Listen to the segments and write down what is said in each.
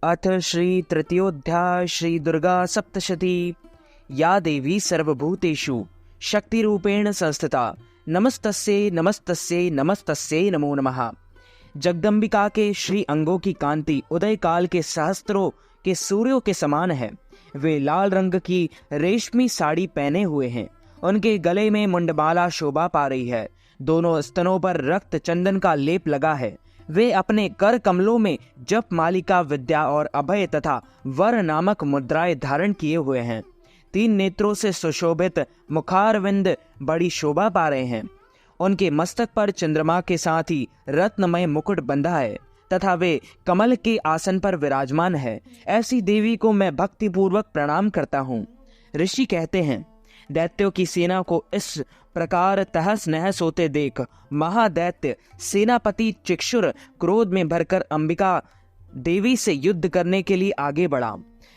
अथ श्री तृतीयोध्याय श्री दुर्गा सप्तशती। या देवी सर्वभूतेषु शक्तिरूपेण संस्थिता नमस्तस्यै नमस्तस्यै नमस्तस्यै नमो नमः। जगदम्बिका के श्री अंगों की कांति उदय काल के सहस्त्रों के सूर्यों के समान है। वे लाल रंग की रेशमी साड़ी पहने हुए हैं। उनके गले में मुंडमाला शोभा पा रही है। दोनों स्तनों पर रक्त चंदन का लेप लगा है। वे अपने कर कमलों में जप मालिका, विद्या और अभय तथा वर नामक मुद्राएं धारण किए हुए हैं। 3 नेत्रों से सुशोभित मुखारविंद बड़ी शोभा पा रहे हैं। उनके मस्तक पर चंद्रमा के साथ ही रत्नमय मुकुट बंधा है तथा वे कमल के आसन पर विराजमान है। ऐसी देवी को मैं भक्ति पूर्वक प्रणाम करता हूँ। ऋषि कहते हैं, दैत्यों की सेना को इस प्रकार तहस नहस होते देख महादैत्य सेनापति चिक्षुर क्रोध में भरकर अंबिका देवी से युद्ध करने के लिए आगे बढ़ा।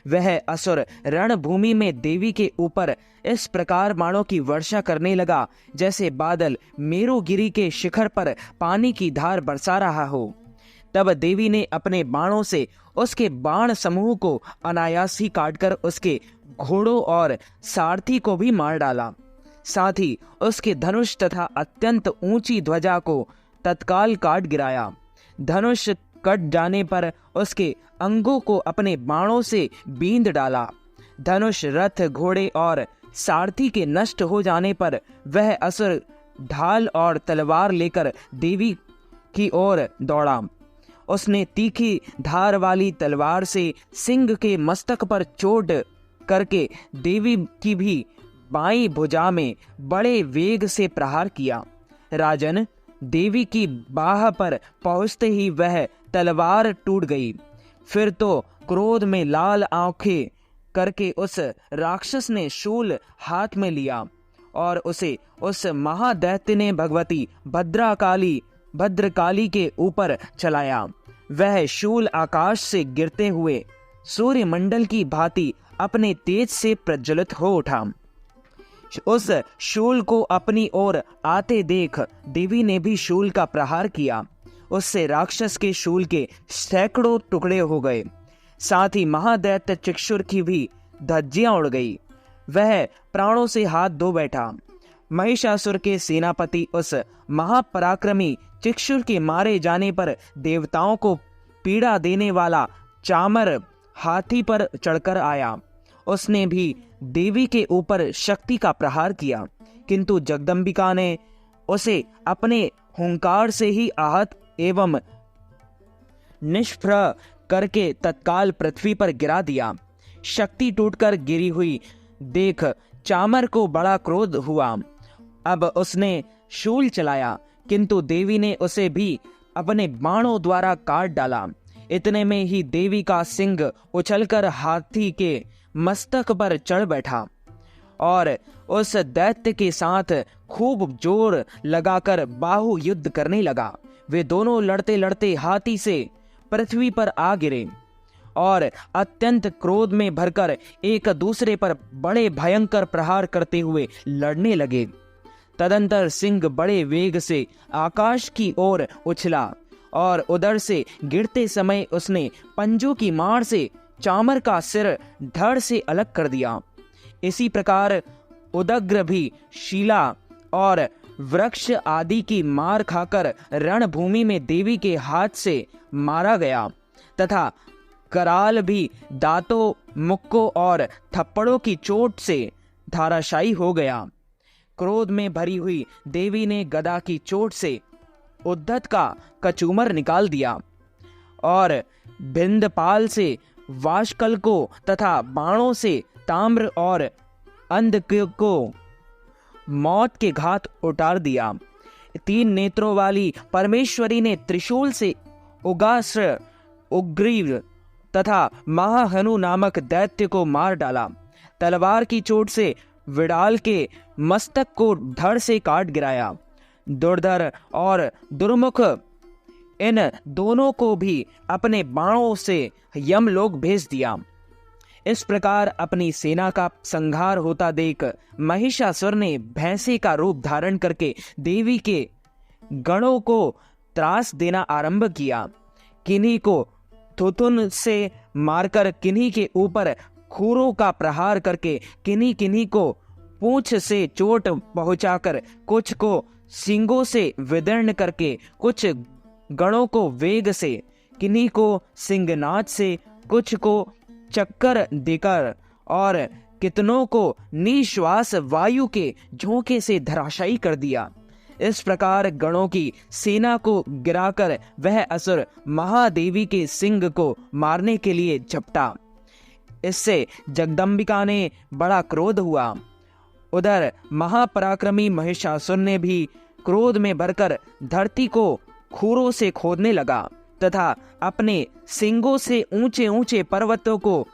वह असुर रणभूमि में देवी के ऊपर इस प्रकार बाणों की वर्षा करने लगा जैसे बादल मेरुगिरी के शिखर पर पानी की धार बरसा रहा हो। तब देवी ने अपने बाणों से उसके बाण समूह को अनायास ही काटकर उसके घोड़ों और सारथी को भी मार डाला। साथ ही उसके धनुष तथा अत्यंत ऊंची ध्वजा को तत्काल काट गिराया। धनुष कट जाने पर उसके अंगों को अपने बाणों से बींध डाला। धनुष, रथ, घोड़े और सारथी के नष्ट हो जाने पर वह असुर ढाल और तलवार लेकर देवी की ओर दौड़ा। उसने तीखी धार वाली तलवार से सिंह के मस्तक पर चोट करके देवी की भी बाईं भुजा में बड़े वेग से प्रहार किया। राजन, देवी की बाह पर पहुंचते ही वह तलवार टूट गई। फिर तो क्रोध में लाल आंखें करके उस राक्षस ने शूल हाथ में लिया और उसे उस महादैत्य ने भगवती भद्रकाली के ऊपर चलाया। वह शूल आकाश से गिरते हुए सूर्यमंडल की भांति अपने तेज से प्रज्वलित हो उठा। उस शूल को अपनी ओर आते देख देवी ने भी शूल का प्रहार किया। उससे राक्षस के शूल के सैकड़ों टुकड़े हो गए। साथ ही महादैत्य चिक्षुर की भी धज्जियां उड़ गई। वह प्राणों से हाथ धो बैठा। महिषासुर के सेनापति उस महापराक्रमी चिक्षुर के मारे जाने पर देवताओं को पीड़ा देने वाला चामर हाथी पर चढ़कर आया। उसने भी देवी के ऊपर शक्ति का प्रहार किया, किंतु जगदम्बिका ने उसे अपने हुंकार से ही आहत एवं निष्प्रह करके तत्काल पृथ्वी पर गिरा दिया। शक्ति टूटकर गिरी हुई देख चामर को बड़ा क्रोध हुआ। अब उसने शूल चलाया, किंतु देवी ने उसे भी अपने बाणों द्वारा काट डाला। इतने में ही देवी का सिंह उछलकर हाथी के मस्तक पर चढ़ बैठा और उस दैत्य के साथ खूब जोर लगाकर बाहु युद्ध करने लगा। वे दोनों लड़ते लड़ते हाथी से पृथ्वी पर आ गिरे और अत्यंत क्रोध में भरकर एक दूसरे पर बड़े भयंकर प्रहार करते हुए लड़ने लगे। तदंतर सिंह बड़े वेग से आकाश की ओर उछला और उधर से गिरते समय उसने पंजों की मार से चामर का सिर धड़ से अलग कर दिया। इसी प्रकार उदग्र भी शीला और वृक्ष आदि की मार खाकर रणभूमि में देवी के हाथ से मारा गया तथा कराल भी दांतों, मुक्कों और थप्पड़ों की चोट से धाराशायी हो गया। क्रोध में भरी हुई देवी ने गदा की चोट से उद्धत का कचूमर निकाल दिया और भिंदपाल से वाशकल को तथा बाणों से ताम्र और अंधक को मौत के घात उतार दिया। 3 नेत्रों वाली परमेश्वरी ने त्रिशूल से उगास्र, उग्रीव तथा महाहनु नामक दैत्य को मार डाला। तलवार की चोट से विडाल के मस्तक को धड़ से काट गिराया। दुर्धर और दुर्मुख इन दोनों को भी अपने बाणों से यमलोक भेज दिया। इस प्रकार अपनी सेना का संहार होता देख महिषासुर ने भैंसे का रूप धारण करके देवी के गणों को त्रास देना आरंभ किया। किन्हीं को थुथुन से मारकर किन्हीं के ऊपर खूरों का प्रहार करके किन्हीं किन्हीं को पूंछ से चोट पहुंचाकर, कुछ को सींगों से विदीर्ण करके, कुछ गणों को वेग से, किन्हीं को सिंहनाद से, कुछ को चक्कर देकर और कितनों को निश्वास वायु के झोंके से धराशायी कर दिया। इस प्रकार गणों की सेना को गिराकर वह असुर महादेवी के सिंह को मारने के लिए झपटा। इससे जगदम्बिका ने बड़ा क्रोध हुआ। उधर महापराक्रमी महिषासुर ने भी क्रोध में भरकर धरती को खूरों से खोदने लगा तथा अपने सिंगों से ऊंचे ऊंचे पर्वतों को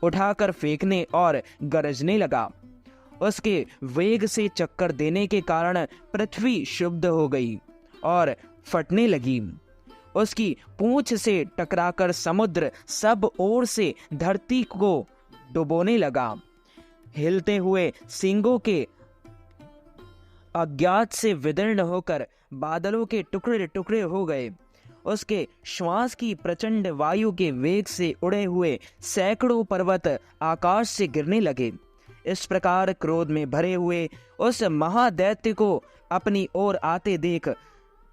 उठाकर फेंकने और गरजने लगा। उसके वेग से चक्कर देने के कारण पृथ्वी शुद्ध हो गई और फटने लगी। उसकी पूंछ से टकराकर समुद्र सब ओर से धरती को डुबोने लगा। हिलते हुए सींगों के अज्ञात से विदीर्ण होकर बादलों के टुकड़े टुकड़े हो गए। उसके श्वास की प्रचंड वायु के वेग से उड़े हुए सैकड़ों पर्वत आकाश से गिरने लगे। इस प्रकार क्रोध में भरे हुए उस महादैत्य को अपनी ओर आते देख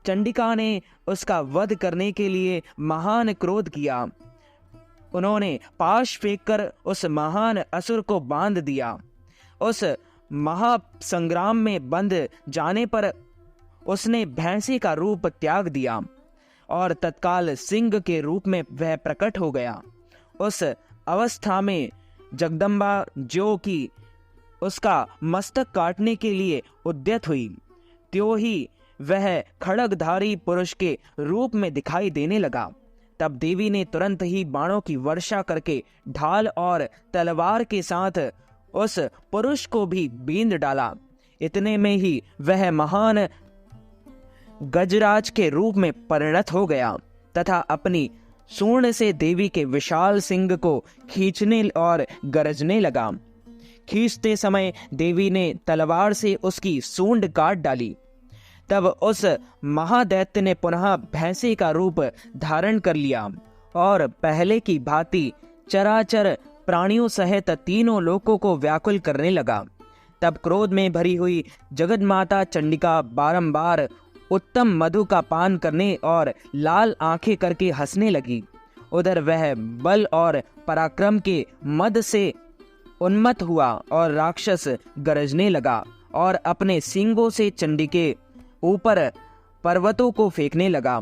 चंडिका ने उसका वध करने के लिए महान क्रोध किया। उन्होंने पाश फेंककर उस महान असुर को बांध दिया। उस महासंग्राम में बंध जाने पर उसने भैंसे का रूप त्याग दिया और तत्काल सिंह के रूप में वह प्रकट हो गया। उस अवस्था में जगदम्बा जो कि उसका मस्तक काटने के लिए उद्यत हुई, त्यों ही वह खड्गधारी पुरुष के रूप में दिखाई देने लगा। तब देवी ने तुरंत ही बाणों की वर्षा करके ढाल और तलवार के साथ उस पुरुष को भी बींद डाला। इतने में ही वह महान गजराज के रूप में परिणत हो गया तथा अपनी सूंड से देवी के विशाल सिंग को खींचने और गरजने लगा। खींचते समय देवी ने तलवार से उसकी सूंड काट डाली। तब उस महादैत्य ने पुनः भैंसे का रूप धारण कर लिया और पहले की भांति चराचर प्राणियों सहित तीनों लोकों को व्याकुल करने लगा। तब क्रोध में भरी हुई जगत माता चंडिका बारंबार उत्तम मधु का पान करने और लाल आंखें करके हंसने लगी। उधर वह बल और पराक्रम के मद से उन्मत्त हुआ और राक्षस गरजने लगा और अपने सींगों से चंडी के ऊपर पर्वतों को फेंकने लगा।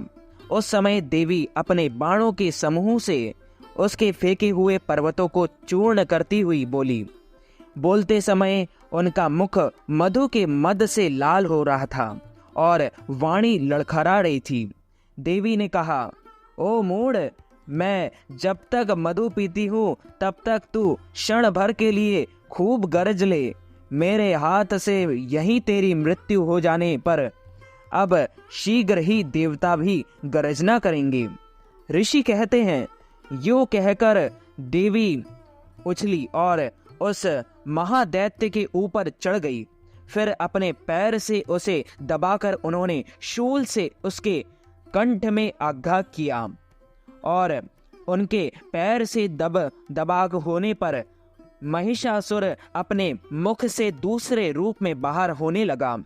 उस समय देवी अपने बाणों के समूह से उसके फेंके हुए पर्वतों को चूर्ण करती हुई बोली। बोलते समय उनका मुख मधु के मद से लाल हो रहा था और वाणी लड़खड़ा रही थी। देवी ने कहा, ओ मूढ़, मैं जब तक मधु पीती हूँ तब तक तू क्षण भर के लिए खूब गरज ले। मेरे हाथ से यही तेरी मृत्यु हो जाने पर अब शीघ्र ही देवता भी गरजना करेंगे। ऋषि कहते हैं, यो कहकर देवी उछली और उस महादैत्य के ऊपर चढ़ गई। फिर अपने पैर से उसे दबाकर उन्होंने शूल से उसके कंठ में आघात किया और उनके पैर से दबाग होने पर महिषासुर अपने मुख से दूसरे रूप में बाहर होने लगा।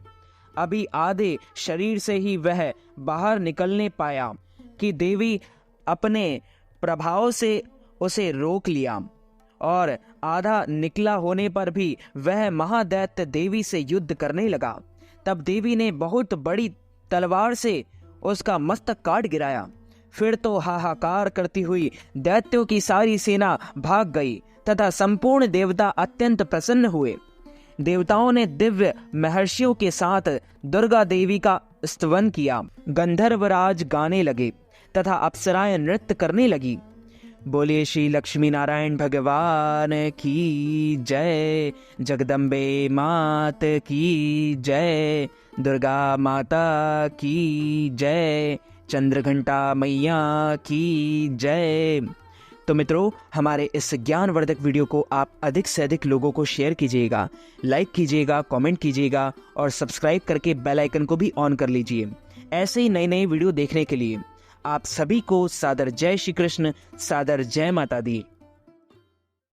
अभी आधे शरीर से ही वह बाहर निकलने पाया कि देवी अपने प्रभाव से उसे रोक लिया और आधा निकला होने पर भी वह महादैत्य देवी से युद्ध करने लगा। तब देवी ने बहुत बड़ी तलवार से उसका मस्तक काट गिराया। फिर तो हाहाकार करती हुई दैत्यों की सारी सेना भाग गई तथा संपूर्ण देवता अत्यंत प्रसन्न हुए। देवताओं ने दिव्य महर्षियों के साथ दुर्गा देवी का स्तवन किया। गंधर्वराज गाने लगे तथा अप्सराएं नृत्य करने लगी। बोलिए श्री लक्ष्मी नारायण भगवान की जय, जगदम्बे मात की जय, दुर्गा माता की जय, चंद्रघंटा मैया की जय। तो मित्रों, हमारे इस ज्ञानवर्धक वीडियो को आप अधिक से अधिक लोगों को शेयर कीजिएगा, लाइक कीजिएगा, कमेंट कीजिएगा और सब्सक्राइब करके बेल आइकन को भी ऑन कर लीजिए। ऐसे ही नए नए वीडियो देखने के लिए आप सभी को सादर जय श्री कृष्ण, सादर जय माता दी।